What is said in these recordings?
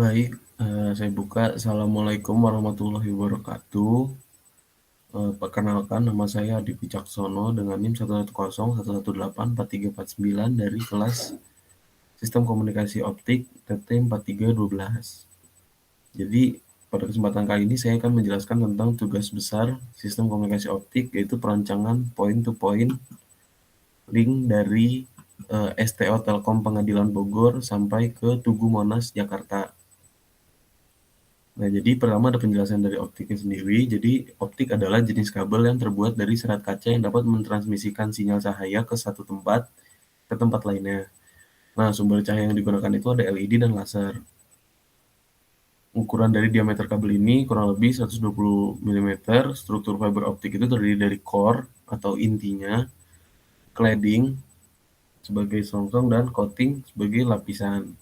Baik, saya buka. Assalamualaikum warahmatullahi wabarakatuh. Perkenalkan, nama saya Adi Wicaksono dengan NIM 11011184349 dari kelas Sistem Komunikasi Optik TT 4312. Jadi, pada kesempatan kali ini saya akan menjelaskan tentang tugas besar Sistem Komunikasi Optik, yaitu perancangan point-to-point link dari STO Telkom Pengadilan Bogor sampai ke Tugu Monas, Jakarta. Nah, jadi pertama ada penjelasan dari optiknya sendiri. Jadi, optik adalah jenis kabel yang terbuat dari serat kaca yang dapat mentransmisikan sinyal cahaya ke satu tempat ke tempat lainnya. Nah, sumber cahaya yang digunakan itu ada LED dan laser. Ukuran dari diameter kabel ini kurang lebih 120 mm. Struktur fiber optik itu terdiri dari core atau intinya, cladding sebagai selongsong, dan coating sebagai lapisan.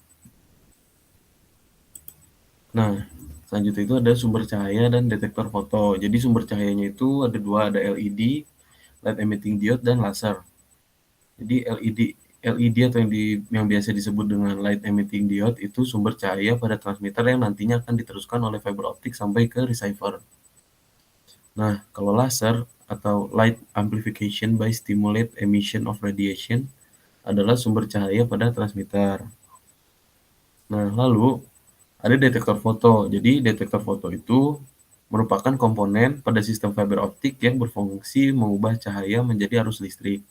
Nah, selanjutnya itu ada sumber cahaya dan detektor foto. Jadi sumber cahayanya itu ada dua, ada LED, light emitting diode, dan laser. Jadi LED atau yang biasa disebut dengan light emitting diode itu sumber cahaya pada transmitter yang nantinya akan diteruskan oleh fiber optik sampai ke receiver. Nah, kalau laser atau light amplification by stimulate emission of radiation adalah sumber cahaya pada transmitter. Nah, lalu ada detektor foto. Jadi detektor foto itu merupakan komponen pada sistem fiber optik yang berfungsi mengubah cahaya menjadi arus listrik.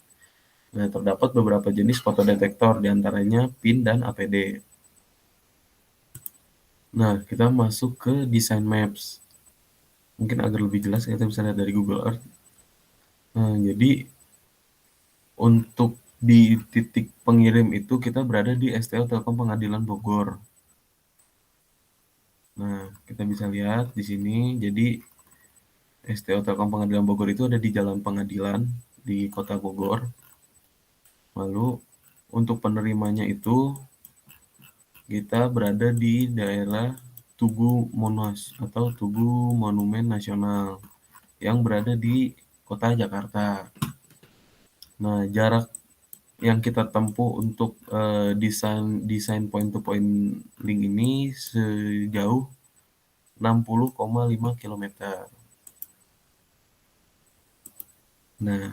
Nah, terdapat beberapa jenis fotodetektor, diantaranya PIN dan APD. Nah, kita masuk ke design maps. Mungkin agar lebih jelas, kita bisa lihat dari Google Earth. Nah, jadi untuk di titik pengirim itu kita berada di STO Telkom Pengadilan Bogor. Nah, kita bisa lihat di sini. Jadi STO Telkom Pengadilan Bogor itu ada di Jalan Pengadilan di Kota Bogor. Lalu untuk penerimanya itu kita berada di daerah Tugu Monas atau Tugu Monumen Nasional yang berada di Kota Jakarta. Nah, jarak yang kita tempuh untuk desain point-to-point link ini sejauh 60,5 km. Nah,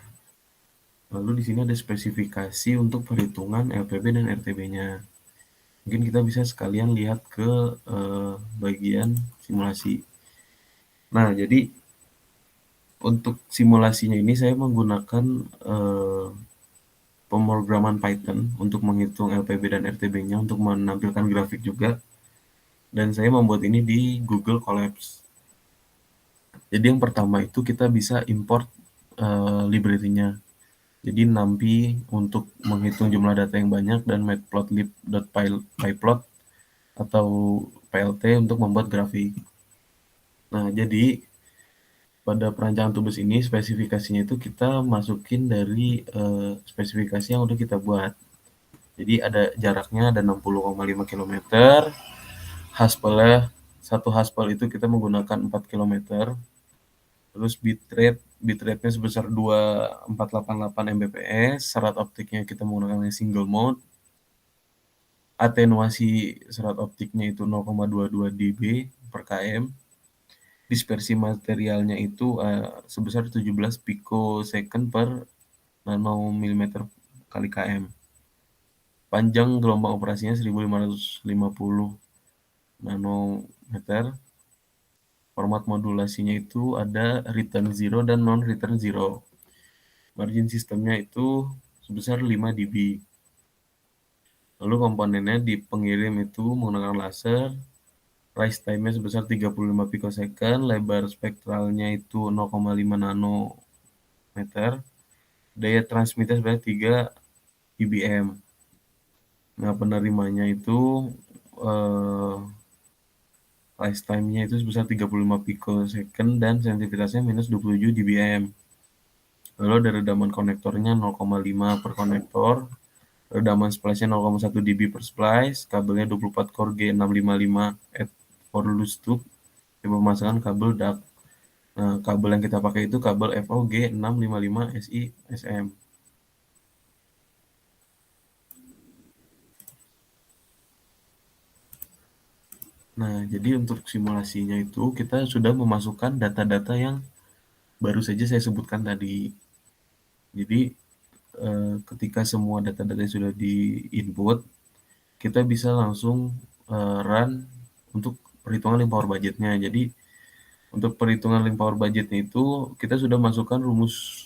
lalu di sini ada spesifikasi untuk perhitungan LPB dan RTB-nya. Mungkin kita bisa sekalian lihat ke bagian simulasi. Nah, jadi untuk simulasinya ini saya menggunakan pemrograman Python untuk menghitung LPB dan RTB-nya untuk menampilkan grafik juga. Dan saya membuat ini di Google Colabs. Jadi yang pertama itu kita bisa import library-nya. Jadi NumPy untuk menghitung jumlah data yang banyak dan matplotlib.pyplot atau PLT untuk membuat grafik. Nah, jadi pada perancangan tugas ini spesifikasinya itu kita masukin dari spesifikasi yang udah kita buat. Jadi ada jaraknya ada 60,5 km. Haspelnya, satu haspel itu kita menggunakan 4 km. Terus bitrate-nya sebesar 2488 Mbps. Serat optiknya kita menggunakan single mode. Atenuasi serat optiknya itu 0,22 dB per km. Dispersi materialnya itu sebesar 17 picosecond per nanomilimeter kali km. Panjang gelombang operasinya 1550 nanometer. Format modulasinya itu ada return 0 dan non-return 0. Margin sistemnya itu sebesar 5 dB. Lalu komponennya di pengirim itu menggunakan laser. Rise time-nya sebesar 35 picosecond. Lebar spektralnya itu 0,5 nanometer. Daya transmitnya sebenarnya 3 dBm. Nah, penerimanya itu rise time-nya itu sebesar 35 picosecond dan sensitivitasnya minus 27 dBm. Lalu ada redaman konektornya 0,5 per konektor. Redaman splice-nya 0,1 dB per splice. Kabelnya 24 core G655 for loose tube. Pemasangan kabel DAC. Nah, kabel yang kita pakai itu kabel FO G655 SI SM. Nah, jadi untuk simulasinya itu kita sudah memasukkan data-data yang baru saja saya sebutkan tadi. Jadi ketika semua data-data sudah di-input, kita bisa langsung run untuk perhitungan link power budgetnya. Jadi untuk perhitungan link power budgetnya itu kita sudah masukkan rumus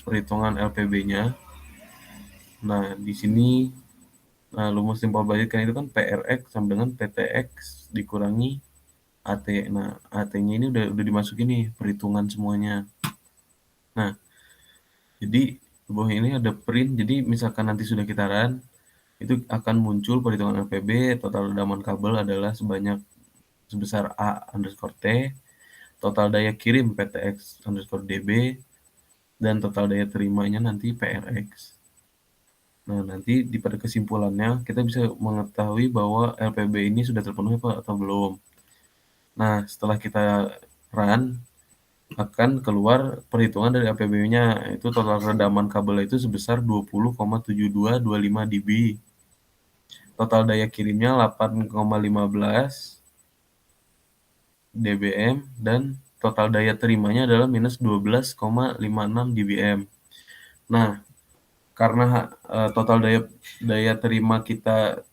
perhitungan LPB-nya. Nah, di sini rumus link power budget kan itu kan PRX sama dengan PTX dikurangi AT. Nah, AT-nya ini udah dimasukin nih perhitungan semuanya. Nah, jadi di bawah ini ada print. Jadi misalkan nanti sudah kita run, itu akan muncul perhitungan LPB. Total redaman kabel adalah sebesar A underscore T, total daya kirim PTX underscore DB, dan total daya terimanya nanti PRX. Nah, nanti pada kesimpulannya kita bisa mengetahui bahwa LPB ini sudah terpenuhi atau belum. Nah, setelah kita run, akan keluar perhitungan dari LPB-nya, itu total redaman kabel itu sebesar 20,7225 dB. Total daya kirimnya 8,15 dBm dan total daya terimanya adalah minus 12,56 dBm. Nah, karena total daya terima kita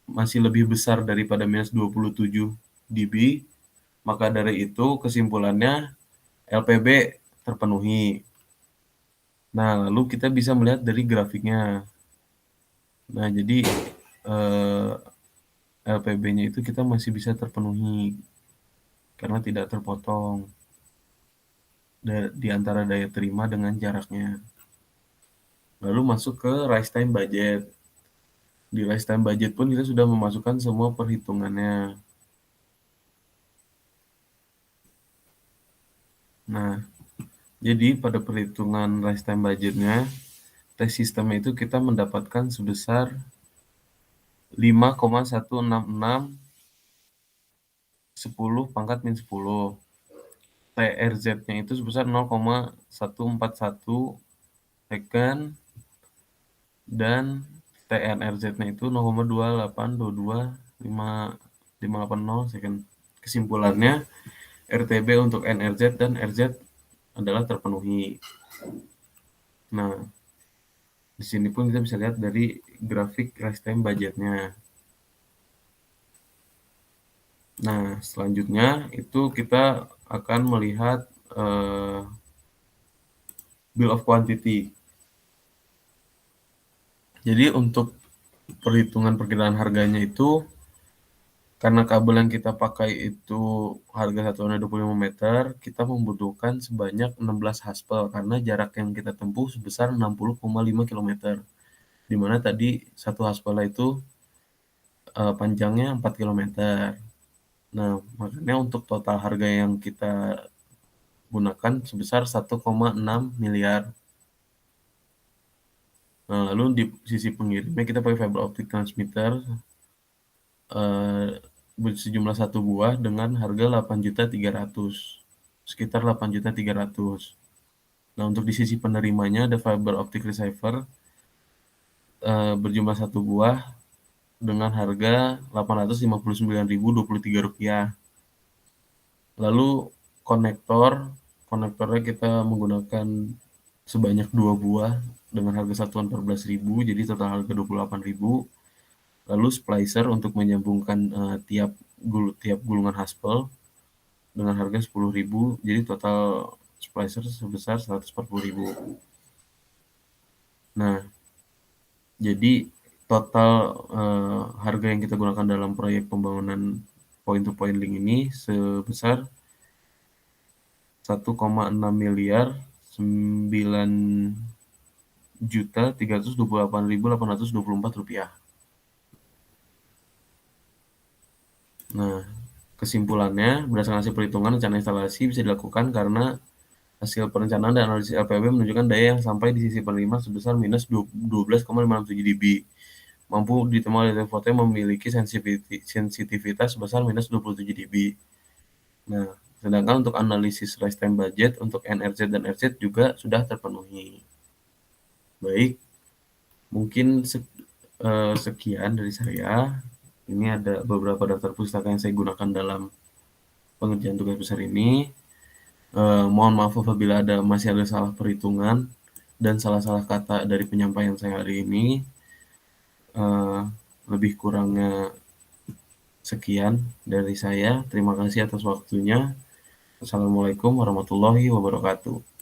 masih lebih besar daripada minus 27 dB, maka dari itu kesimpulannya LPB terpenuhi. Nah, lalu kita bisa melihat dari grafiknya. Nah, jadi LPB-nya itu kita masih bisa terpenuhi karena tidak terpotong di antara daya terima dengan jaraknya. Lalu masuk ke rise time budget. Di rise time budget pun kita sudah memasukkan semua perhitungannya. Nah, jadi pada perhitungan rise time budgetnya, tes sistemnya itu kita mendapatkan sebesar 5,166 10 pangkat min 10. TRZ-nya itu sebesar 0,141 second dan TNRZ-nya itu 0,2822580 second. Kesimpulannya RTB untuk NRZ dan RZ adalah terpenuhi. Nah, di sini pun kita bisa lihat dari grafik rise time budgetnya. Nah, selanjutnya itu kita akan melihat bill of quantity. Jadi untuk perhitungan perkiraan harganya itu karena kabel yang kita pakai itu harga satuannya 25 meter, kita membutuhkan sebanyak 16 haspel karena jarak yang kita tempuh sebesar 60,5 km. Di mana tadi satu haspel itu panjangnya 4 km. Nah, makanya untuk total harga yang kita gunakan sebesar 1,6 miliar. Nah, lalu di sisi pengirimnya kita pakai fiber optic transmitter sejumlah 1 buah dengan harga 8.300.000, sekitar 8.300.000. Nah, untuk di sisi penerimanya ada fiber optic receiver berjumlah 1 buah dengan harga Rp859.023. Lalu konektornya kita menggunakan sebanyak 2 buah dengan harga satuan 14.000, jadi total harga 28.000. Lalu splicer untuk menyambungkan tiap gulungan haspel dengan harga 10.000, jadi total splicer sebesar 140.000. Nah, jadi total harga yang kita gunakan dalam proyek pembangunan point-to-point link ini sebesar 1,6 miliar 9.328.824 rupiah. Nah, kesimpulannya, berdasarkan hasil perhitungan rencana instalasi bisa dilakukan karena hasil perencanaan dan analisis LPB menunjukkan daya yang sampai di sisi penerima sebesar minus 12,567 dB. Mampu diterima oleh telefoto yang memiliki sensitivitas sebesar minus 27 dB. Nah, sedangkan untuk analisis rise time budget untuk NRZ dan RZ juga sudah terpenuhi. Baik, mungkin sekian dari saya. Ini ada beberapa daftar pustaka yang saya gunakan dalam pengerjaan tugas besar ini. Mohon maaf apabila masih ada salah perhitungan dan salah-salah kata dari penyampaian saya hari ini. Lebih kurangnya sekian dari saya. Terima kasih atas waktunya. Assalamualaikum warahmatullahi wabarakatuh.